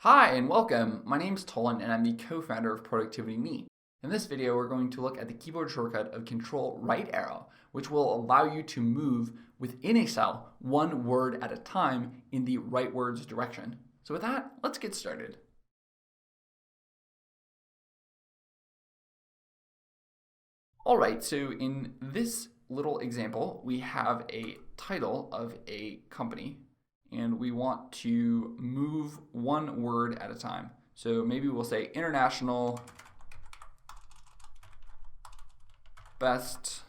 Hi and welcome. My name's Tolan and I'm the co-founder of Productivity Me. In this video, we're going to look at the keyboard shortcut of Ctrl right arrow, which will allow you to move within a cell one word at a time in the rightwards direction. So with that, let's get started. All right, so in this little example, we have a title of a company and we want to move one word at a time. So maybe we'll say International Best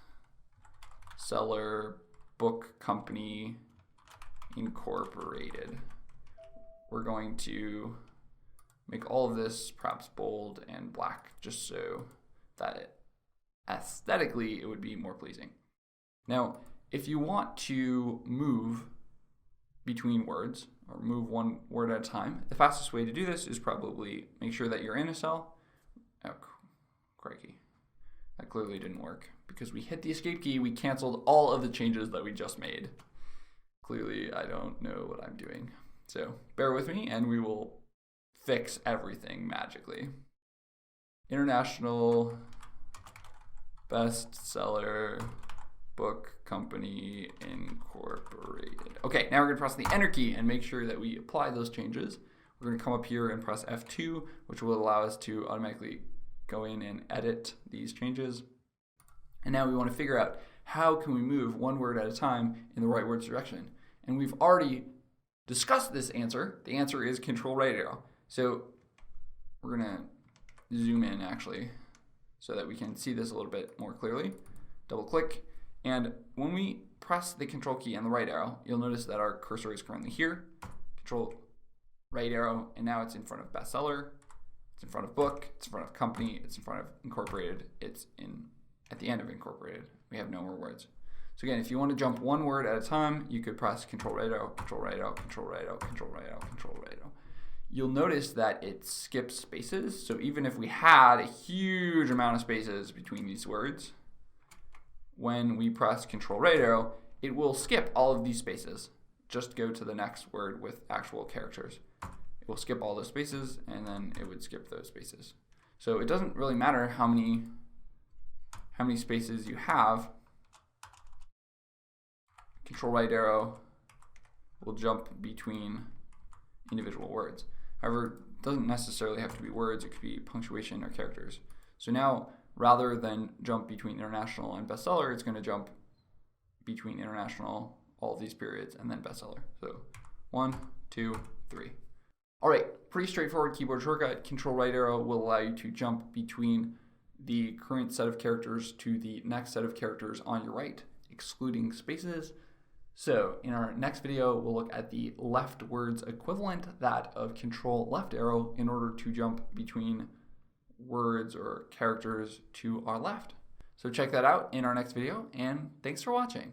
Seller Book Company Incorporated. We're going to make all of this perhaps bold and black just so that aesthetically it would be more pleasing. Now, if you want to move between words or move one word at a time, the fastest way to do this is probably make sure that you're in a cell. Oh, crikey. That clearly didn't work because we hit the escape key. We canceled all of the changes that we just made. Clearly, I don't know what I'm doing. So bear with me and we will fix everything magically. International Bestseller Book Company Incorporated. Okay, now we're going to press the Enter key and make sure that we apply those changes. We're going to come up here and press F2, which will allow us to automatically go in and edit these changes. And now we want to figure out how can we move one word at a time in the rightwards direction. And we've already discussed this answer. The answer is Ctrl right arrow. So we're going to zoom in actually so that we can see this a little bit more clearly. Double click. And when we press the Control key and the right arrow, you'll notice that our cursor is currently here. Control right arrow, and now it's in front of bestseller, it's in front of book, it's in front of company, it's in front of incorporated, it's at the end of incorporated. We have no more words. So again, if you want to jump one word at a time, you could press Control right arrow, Control right arrow, Control right arrow, Control right arrow, Control right arrow. You'll notice that it skips spaces. So even if we had a huge amount of spaces between these words, when we press Control right arrow, it will skip all of these spaces. Just go to the next word with actual characters. It will skip all those spaces and then it would skip those spaces. So it doesn't really matter how many spaces you have. Control right arrow will jump between individual words. However, it doesn't necessarily have to be words, it could be punctuation or characters. So now, rather than jump between international and bestseller, it's going to jump between international, all of these periods, and then bestseller. So 1, 2, 3. All right, pretty straightforward keyboard shortcut. Control right arrow will allow you to jump between the current set of characters to the next set of characters on your right, excluding spaces. So in our next video, we'll look at the leftwards equivalent, that of Control left arrow, in order to jump between words or characters to our left. So check that out in our next video, and thanks for watching.